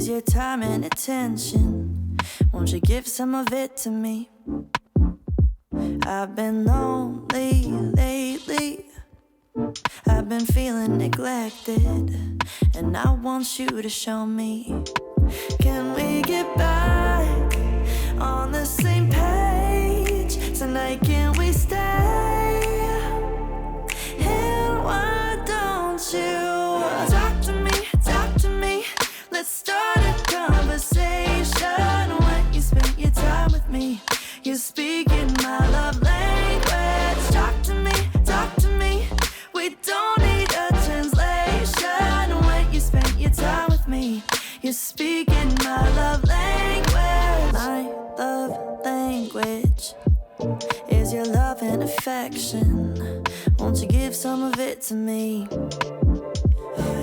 is your time and attention. Won't you give some of it to me? I've been lonely lately. I've been feeling neglected, and I want you to show me. Can we get back on the same page tonight? Can we stay? And why don't you talk to me? Let's start a conversation. When you spend your time with me, you're speaking my love language. Talk to me. We don't need a translation. When you spend your time with me, you're speaking my love language. My love language is your love and affection. Won't you give some of it to me?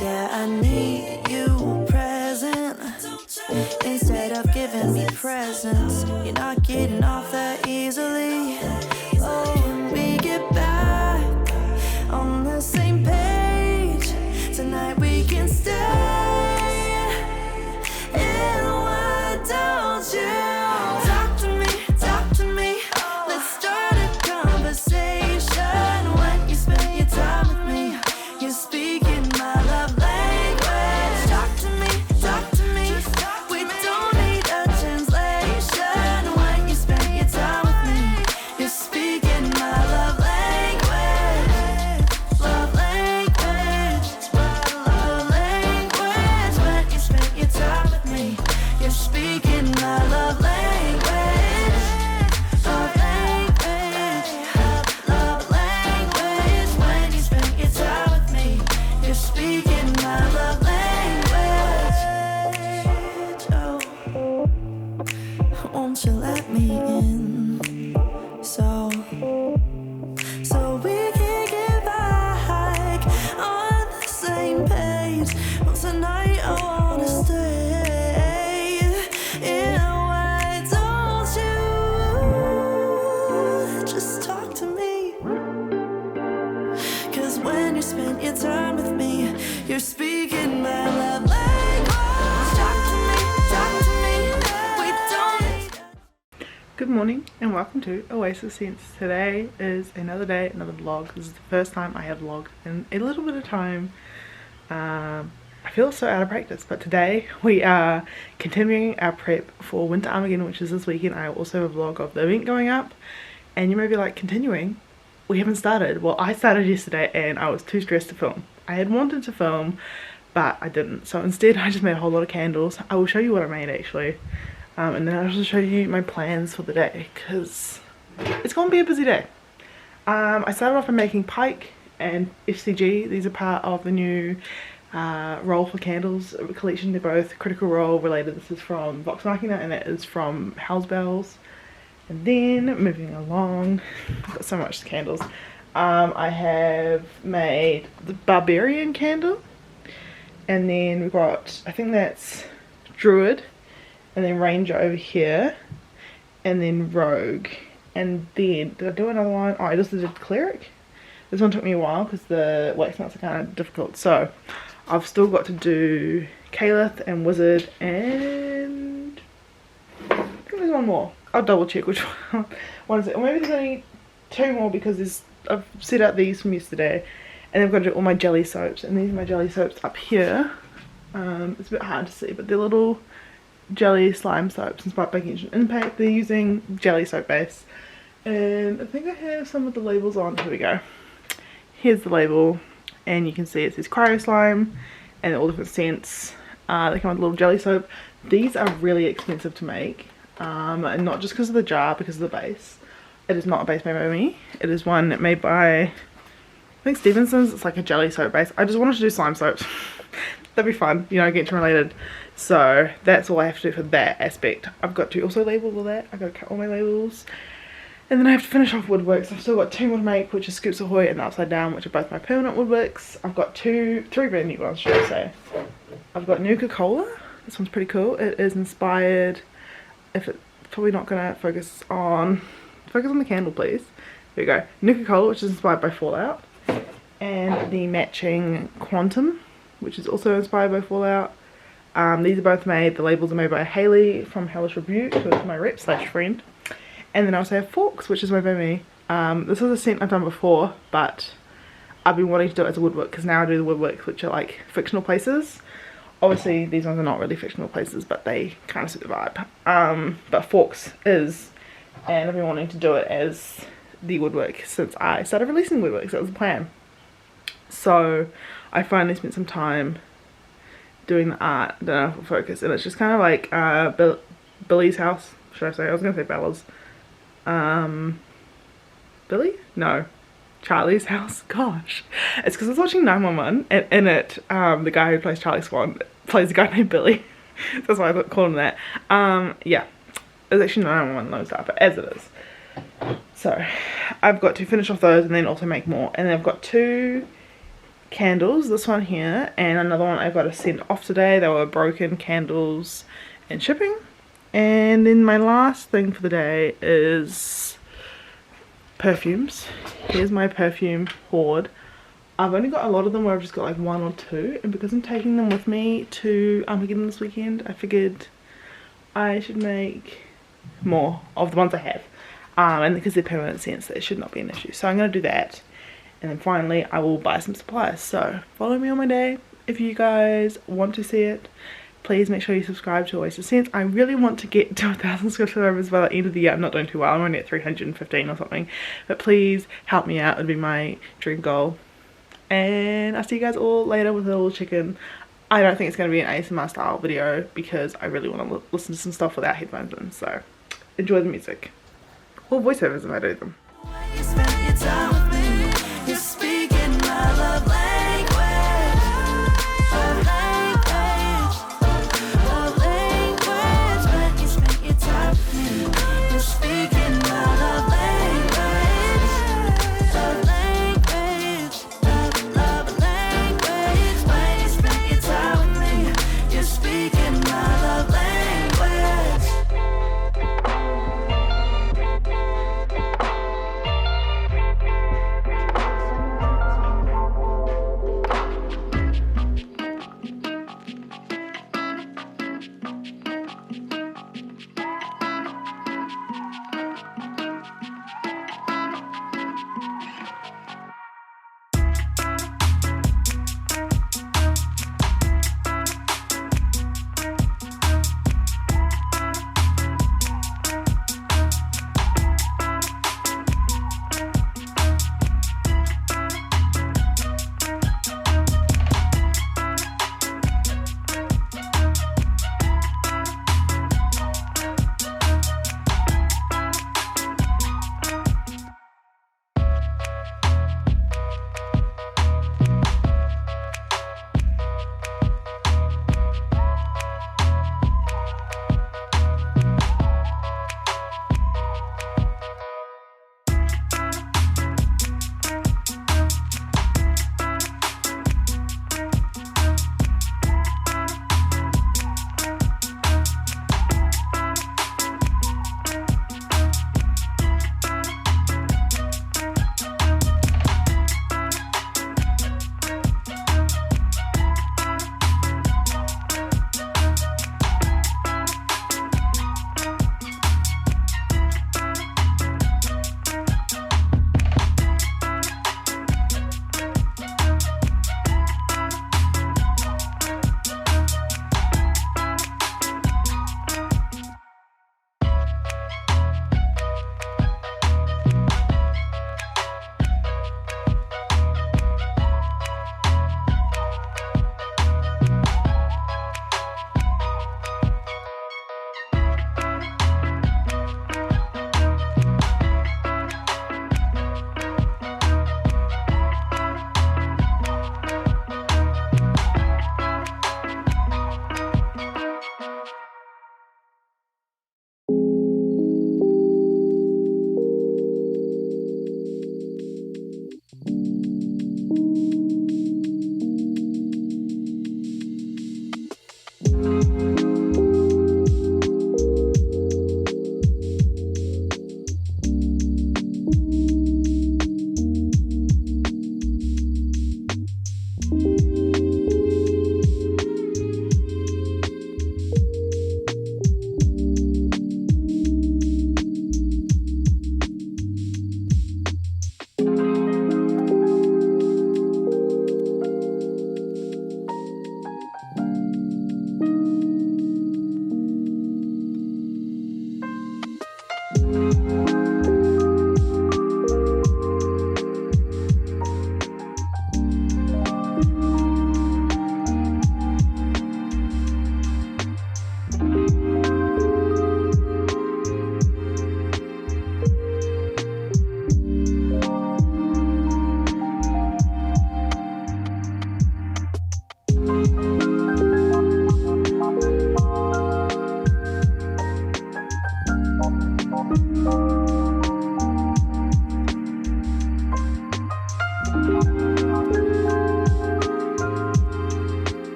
Yeah, I need you present. Instead of giving me presents, you're not getting off that easily. Oh, can we get back on the same page tonight? We can stay. And why don't you talk to me? Let's start a conversation. When you spend your time with me, you're speaking my love language. Talk to me. We don't need a translation. When you spend your time with me, you're speaking my love language. Love language. Love language. When you spend your time with me, you're speaking my love language. Love language. Love language. When you spend your time with me, you're speaking my love language. Oh, won't you let me in? So we can get back on the same page. Well, tonight I wanna stay. And why don't you just talk to me? 'Cause when you spend your time with me, you're speaking my love language. Talk to me. We don't need. Good morning and welcome to Oasis. Today is another day, another vlog. This is the first time I have vlogged in a little bit of time. I feel so out of practice, but today we are continuing our prep for Winter Armageddon, which is this weekend. I also have a vlog of the event going up, and you may be like, continuing? We haven't started. Well, I started yesterday and I was too stressed to film. I had wanted to film, but I didn't. So instead I just made a whole lot of candles. I will show you what I made actually. And then I'll also show you my plans for the day, because it's going to be a busy day. I started off by making pike and FCG. These are part of the new roll for candles collection. They're both critical role related. This is from Vox Machina and that is from House Bells. And then moving along, I've got so much candles. I have made the Barbarian candle, and then we've got, I think that's Druid, and then Ranger over here, and then Rogue, and then did I do another one? Oh, I just did Cleric. This one took me a while because the wax nuts are kind of difficult, so I've still got to do Caliph and Wizard, and I think there's one more. I'll double check which one is it, or maybe there's only two more because I've set out these from yesterday, and I've got to do all my jelly soaps, and these are my jelly soaps up here. It's a bit hard to see, but they're little jelly slime soaps inspired by Genshin Impact. They're using jelly soap base, and I think I have some of the labels on. Here we go. Here's the label, and you can see it says cryo slime and all different scents. They come with a little jelly soap. These are really expensive to make, and not just because of the jar, because of the base. It is not a base made by me. It is one made by, I think, Stevenson's. It's like a jelly soap base. I just wanted to do slime soaps. That'd be fun, you know, Genshin related. So that's all I have to do for that aspect. I've got to also label all that. I've got to cut all my labels. And then I have to finish off woodworks. I've still got two more to make, which is Scoops Ahoy and Upside Down, which are both my permanent woodworks. I've got three brand new ones, should I say. I've got Nuka-Cola. This one's pretty cool. It is inspired, if it's probably not going to focus on the candle, please. There we go. Nuka-Cola, which is inspired by Fallout. And the matching Quantum, which is also inspired by Fallout. These are both made, the labels are made by Hayley from Hellish Review, who is my rep / friend. And then I also have forks, which is made by me. This is a scent I've done before, but I've been wanting to do it as a woodwork because now I do the woodworks which are like fictional places. Obviously these ones are not really fictional places, but they kind of suit the vibe. But forks is, and I've been wanting to do it as the woodwork since I started releasing woodworks. That was the plan. So I finally spent some time doing the art, I don't know if it'll focus, and it's just kind of like Billy's house, should I say? I was going to say Bella's. Billy? No. Charlie's house. Gosh. It's because I was watching 911 and in it, the guy who plays Charlie Swan plays a guy named Billy. That's why I called him that. Yeah. It's actually 911 those stuff, but as it is. So, I've got to finish off those and then also make more. And then I've got 2 candles, this one here and another one I've got to send off today. They were broken candles and shipping. And then my last thing for the day is perfumes. Here's my perfume hoard. I've only got a lot of them where I've just got like 1 or 2, and because I'm taking them with me to Armageddon this weekend, I figured I should make more of the ones I have. And because they're permanent scents, that should not be an issue. So I'm going to do that. And then finally I will buy some supplies. So follow me on my day if you guys want to see it. Please make sure you subscribe to Oasis Scents. I really want to get to 1,000 subscribers by the end of the year. I'm not doing too well. I'm only at 315 or something. But please help me out. It would be my dream goal. And I'll see you guys all later with a little chicken. I don't think it's going to be an ASMR style video because I really want to listen to some stuff without headphones in. So enjoy the music. Or voiceovers if I do them. You spent your time with me. You're speaking my love language. Love language. When you spent your time with me. You're speaking my love language. Love language. Love language. When you spent your time with me. You're speaking my love language.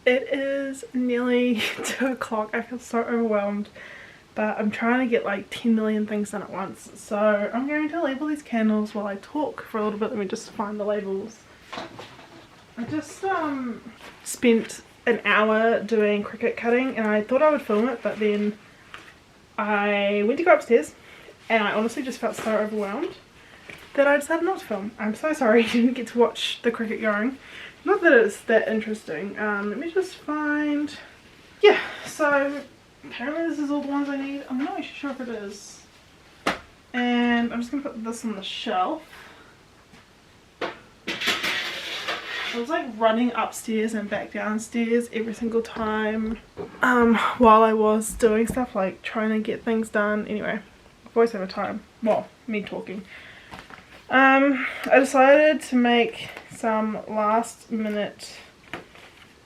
It is nearly 2 o'clock. I feel so overwhelmed, but I'm trying to get like 10 million things done at once. So I'm going to label these candles while I talk for a little bit. Let me just find the labels. I just spent an hour doing cricket cutting and I thought I would film it, but then I went to go upstairs and I honestly just felt so overwhelmed that I decided not to film. I'm so sorry you didn't get to watch the cricket going. Not that it's that interesting. Let me just find... Yeah, so apparently this is all the ones I need. I'm not actually sure if it is. And I'm just going to put this on the shelf. I was like running upstairs and back downstairs every single time while I was doing stuff, like trying to get things done. Anyway, voiceover time. Well, me talking. I decided to make some last minute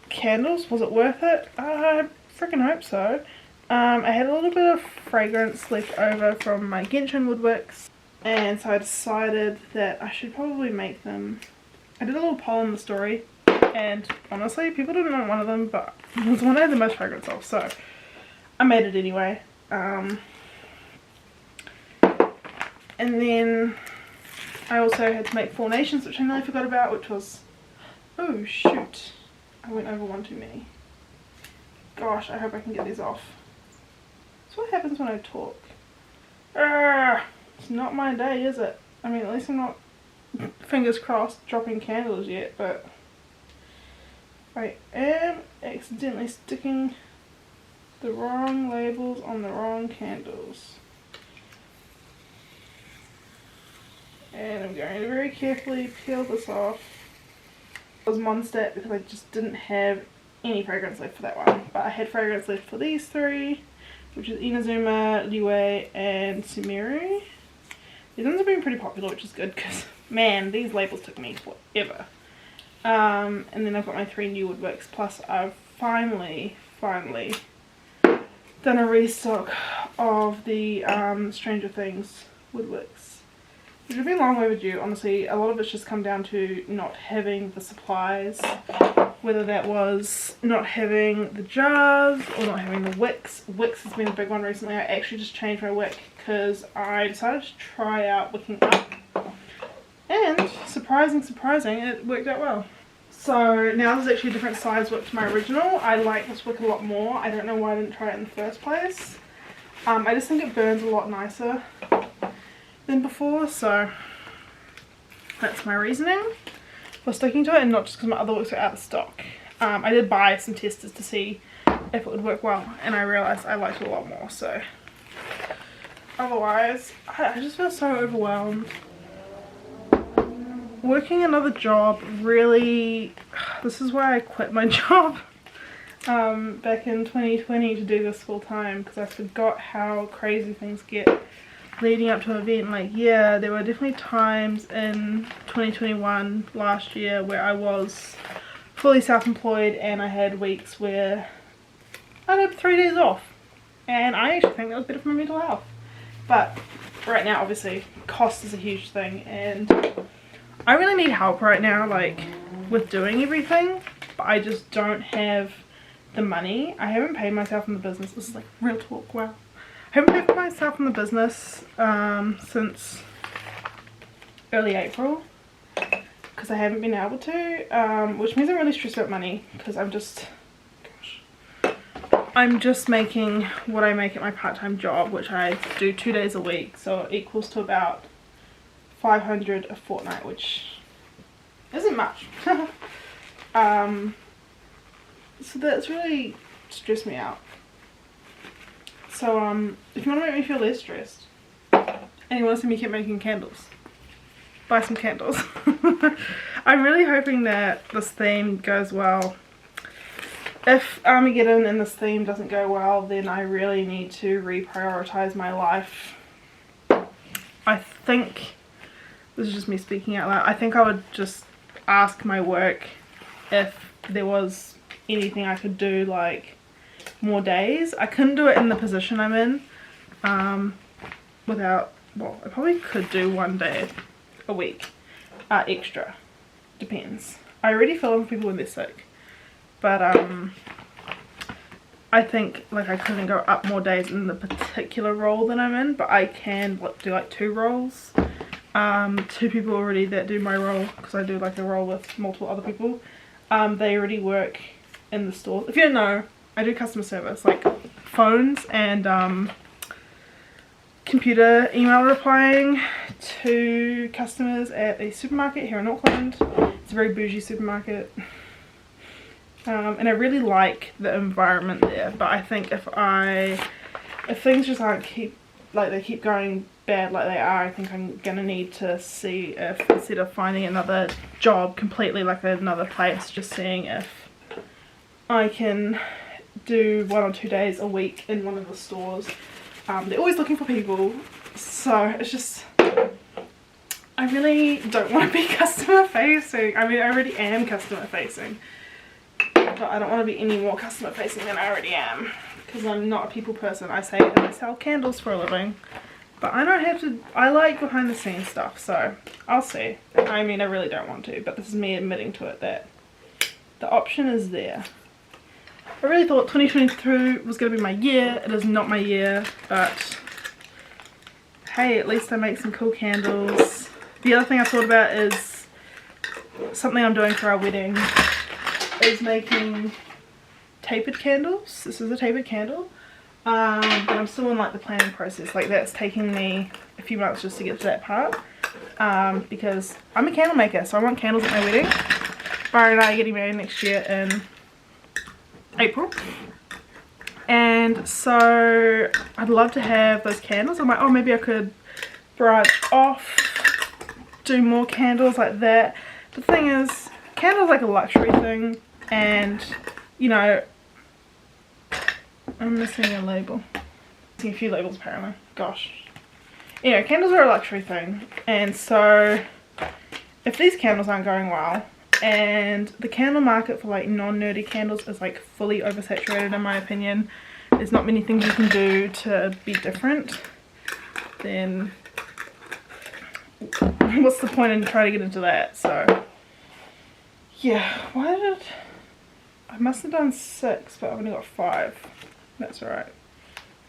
candles. Was it worth it? I freaking hope so. I had a little bit of fragrance left over from my Genshin woodworks, and so I decided that I should probably make them. I did a little poll in the story and honestly people didn't want one of them, but it was the one I had the most fragrance of, so I made it anyway. And then I also had to make 4 nations, which I nearly forgot about, which was, oh shoot, I went over one too many. Gosh, I hope I can get these off. That's what happens when I talk. It's not my day, is it? I mean, at least I'm not, fingers crossed, dropping candles yet, but I am accidentally sticking the wrong labels on the wrong candles. And I'm going to very carefully peel this off. It was Mondstadt because I just didn't have any fragrance left for that one, but I had fragrance left for these 3, which is Inazuma, Liwei, and Sumeru. These ones have been pretty popular, which is good because, man, these labels took me forever. And then I've got my 3 new woodworks, plus I've finally done a restock of the Stranger Things woodworks, which have been long overdue. Honestly, a lot of it's just come down to not having the supplies, whether that was not having the jars or not having the wicks. Wicks has been a big one recently. I actually just changed my wick because I decided to try out wicking up, and surprising, it worked out well. So now there's actually a different size wick to my original. I like this wick a lot more. I don't know why I didn't try it in the first place. I just think it burns a lot nicer than before, so that's my reasoning for sticking to it, and not just because my other wicks are out of stock. I did buy some testers to see if it would work well, and I realised I liked it a lot more, so otherwise I just feel so overwhelmed. Working another job really, this is why I quit my job back in 2020 to do this full time, because I forgot how crazy things get leading up to an event. Like, yeah, there were definitely times in 2021 last year where I was fully self-employed and I had weeks where I had 3 days off, and I actually think that was better for my mental health. But right now, obviously, cost is a huge thing, and I really need help right now, like, with doing everything, but I just don't have the money. I haven't paid myself in the business. This is like real talk, wow. I haven't paid for myself in the business since early April because I haven't been able to, which means I'm really stressed about money because I'm just making what I make at my part-time job, which I do 2 days a week, so it equals to about 500 a fortnight, which isn't much. So that's really stressed me out. So if you want to make me feel less stressed and you want to see me keep making candles, buy some candles. I'm really hoping that this theme goes well. If Armageddon and this theme doesn't go well, then I really need to reprioritize my life. I think, this is just me speaking out loud, I think I would just ask my work if there was anything I could do, like more days. I couldn't do it in the position I'm in without, well, I probably could do 1 day a week extra, depends. I already feel for people when they're sick, but I think like I couldn't go up more days in the particular role that I'm in, but I can do like 2 roles. 2 people already that do my role, because I do like a role with multiple other people. They already work in the store. If you don't know, I do customer service, like phones and computer email replying to customers at a supermarket here in Auckland. It's a very bougie supermarket. And I really like the environment there, but I think if things just aren't they keep going bad like they are, I think I'm gonna need to see if, instead of finding another job completely like another place, just seeing if I can do 1 or 2 days a week in one of the stores. They're always looking for people, so it's just, I really don't want to be customer facing. I mean, I already am customer facing, but I don't want to be any more customer facing than I already am, because I'm not a people person. I say that I sell candles for a living, but I don't have to. I like behind the scenes stuff, so I'll see. I mean, I really don't want to, but this is me admitting to it that the option is there. I really thought 2022 was going to be my year. It is not my year, but hey, at least I make some cool candles. The other thing I thought about is something I'm doing for our wedding is making tapered candles. This is a tapered candle, but I'm still in like the planning process. Like, that's taking me a few months just to get to that part, because I'm a candle maker, so I want candles at my wedding. Barry and I are getting married next year in April, and so I'd love to have those candles. I'm like, oh, maybe I could branch off, do more candles like that. The thing is, candles like a luxury thing, and you know, I'm missing a label. Missing a few labels apparently. Gosh. Anyway, candles are a luxury thing, and so if these candles aren't going well, and the candle market for like non-nerdy candles is like fully oversaturated in my opinion, there's not many things you can do to be different, then what's the point in trying to get into that? So yeah, I must have done 6, but I've only got 5. That's alright.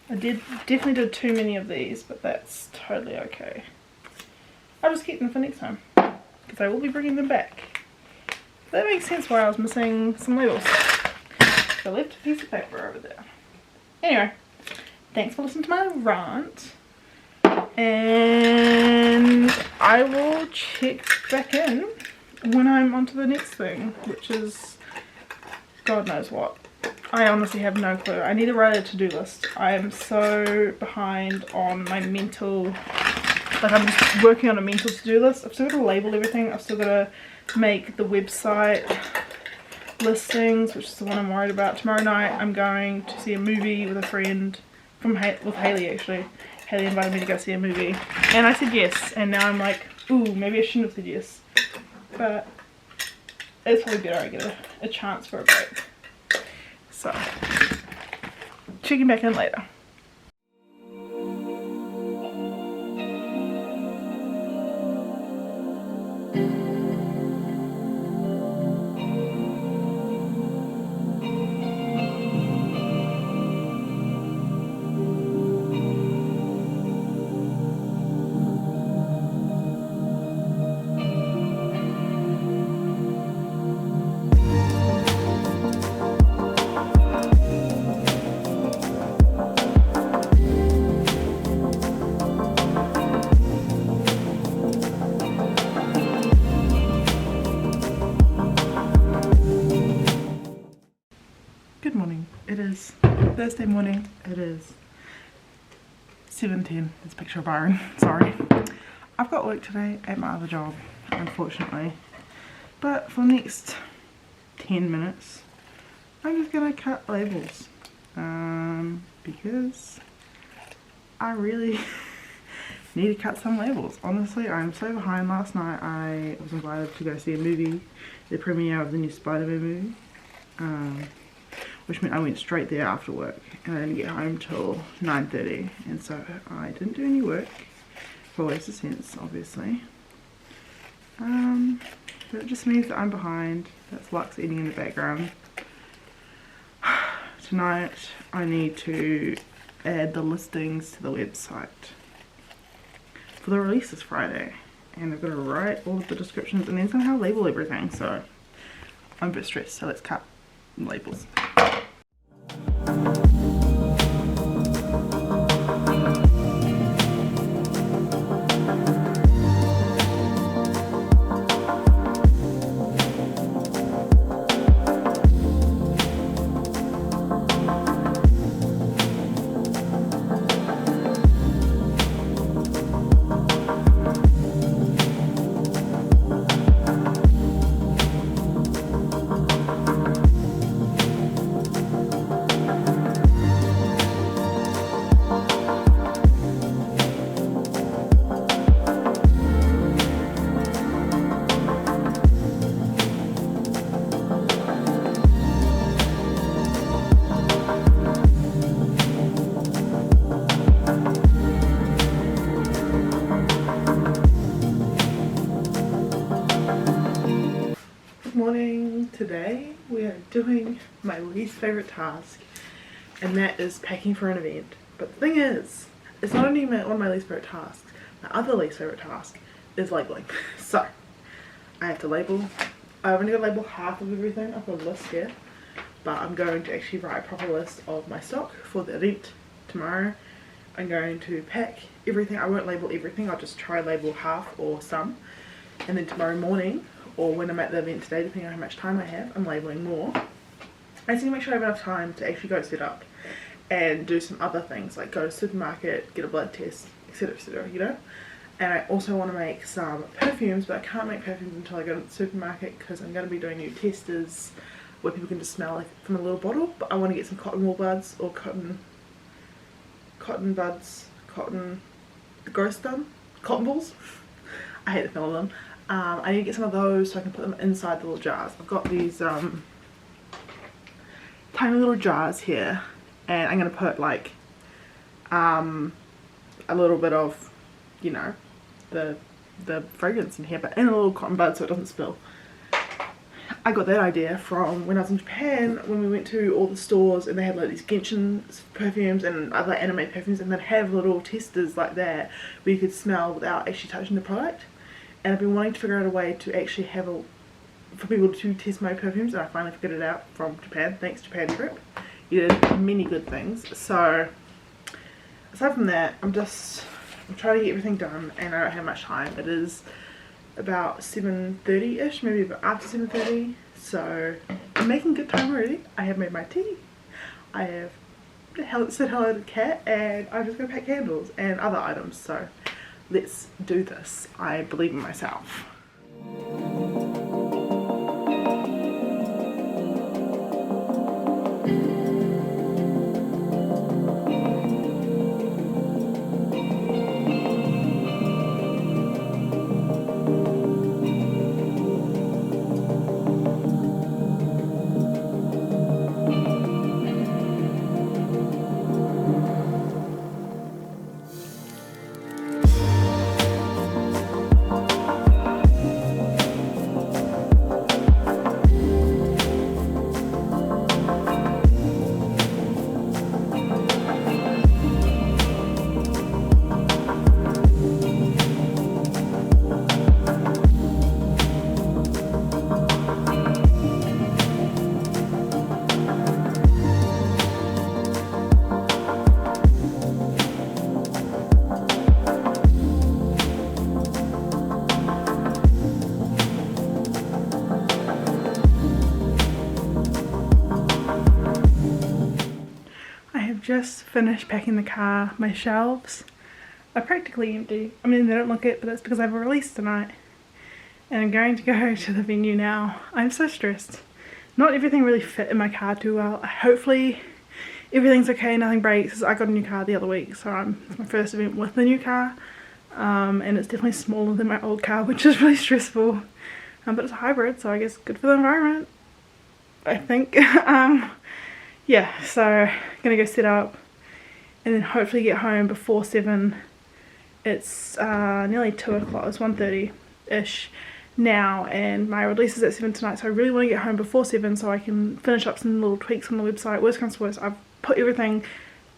I definitely did too many of these, but that's totally okay. I'll just keep them for next time, because I will be bringing them back. That makes sense why I was missing some labels. So I left a piece of paper over there. Anyway, thanks for listening to my rant, and I will check back in when I'm onto the next thing, which is God knows what. I honestly have no clue. I need to write a to-do list. I am so behind on my mental, like I'm just working on a mental to-do list. I've still got to label everything. I've still got to make the website listings, which is the one I'm worried about. Tomorrow night I'm going to see a movie with a friend with Haley actually. Haley invited me to go see a movie, and I said yes, and now I'm like, ooh, maybe I shouldn't have said yes, but it's probably better I get a chance for a break. So checking back in later. Good morning. It is Thursday morning. It is 7:10. It's a picture of Byron. Sorry. I've got work today at my other job, unfortunately. But for the next 10 minutes, I'm just gonna cut labels. Because I really need to cut some labels. Honestly, I'm so behind. Last night I was invited to go see a movie, the premiere of the new Spider-Man movie. Which meant I went straight there after work, and I didn't get home till 9:30, and so I didn't do any work for Oasis, obviously. But it just means that I'm behind. That's Lux eating in the background. tonight I need to add the listings to the website for the release this Friday, and I've got to write all of the descriptions and then somehow label everything, so I'm a bit stressed, so let's cut labels. Morning. Today we are doing my least favorite task, and that is packing for an event. But the thing is, it's not only one of my least favorite tasks. My other least favorite task is labeling. So I have to label. I've only got to label half of everything. I've got a list here, but I'm going to actually write a proper list of my stock for the event tomorrow. I'm going to pack everything. I won't label everything. I'll just try label half or some, and then tomorrow morning, or when I'm at the event today, depending on how much time I have, I'm labelling more. I just need to make sure I have enough time to actually go set up and do some other things, like go to the supermarket, get a blood test, etc, you know. And I also want to make some perfumes, but I can't make perfumes until I go to the supermarket because I'm going to be doing new testers where people can just smell like from a little bottle. But I want to get some cotton wool buds, or cotton buds, gross done, cotton balls. I hate the smell of them. I need to get some of those so I can put them inside the little jars. I've got these tiny little jars here, and I'm going to put like a little bit of, you know, the fragrance in here, but in a little cotton bud so it doesn't spill. I got that idea from when I was in Japan, when we went to all the stores and they had like these Genshin perfumes and other anime perfumes, and they'd have little testers like that where you could smell without actually touching the product. And I've been wanting to figure out a way to actually have for people to test my perfumes, and I finally figured it out from Japan. Thanks Japan trip. You did many good things. So aside from that, I'm trying to get everything done, and I don't have much time. It is about 7:30ish, maybe about after 7:30. So I'm making good time already. I have made my tea. I have said hello to the cat, and I'm just going to pack candles and other items. So let's do this. I believe in myself. Just finished packing the car. My shelves are practically empty. I mean, they don't look it, but that's because I have a release tonight and I'm going to go to the venue now. I'm so stressed. Not everything really fit in my car too well. Hopefully everything's okay, nothing breaks. I got a new car the other week, so it's my first event with the new car, and it's definitely smaller than my old car, which is really stressful, but it's a hybrid, so I guess good for the environment, I think. Yeah, so I'm gonna go set up and then hopefully get home before 7. It's nearly 2 o'clock, it's 1:30 ish, now, and my release is at 7 tonight, so I really want to get home before 7 so I can finish up some little tweaks on the website. Worst comes to worst, I've put everything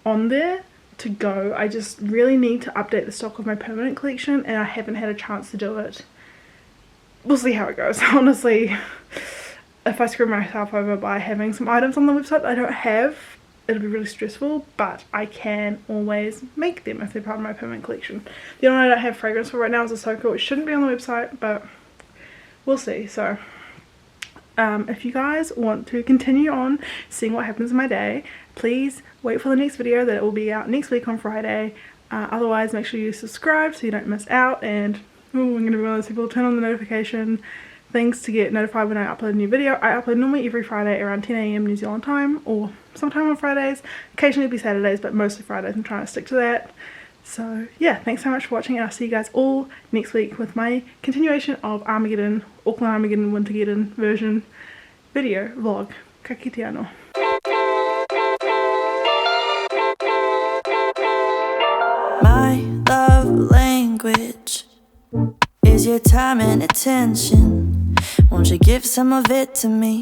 on there to go. I just really need to update the stock of my permanent collection, and I haven't had a chance to do it. We'll see how it goes. Honestly, if I screw myself over by having some items on the website that I don't have, it'll be really stressful, but I can always make them if they're part of my permanent collection. The only one I don't have fragrance for right now is a Ahsoka, which shouldn't be on the website, but we'll see. So if you guys want to continue on seeing what happens in my day, please wait for the next video that will be out next week on Friday. Otherwise, make sure you subscribe so you don't miss out, and I'm going to be one of those people, turn on the notification things to get notified when I upload a new video. I upload normally every Friday around 10 AM New Zealand time, or sometime on Fridays. Occasionally it'll be Saturdays, but mostly Fridays. I'm trying to stick to that. So yeah, thanks so much for watching, and I'll see you guys all next week with my continuation of Armageddon, Auckland Armageddon, Wintergeddon version video vlog. Ka kite anō. My love language is your time and attention. Won't you give some of it to me?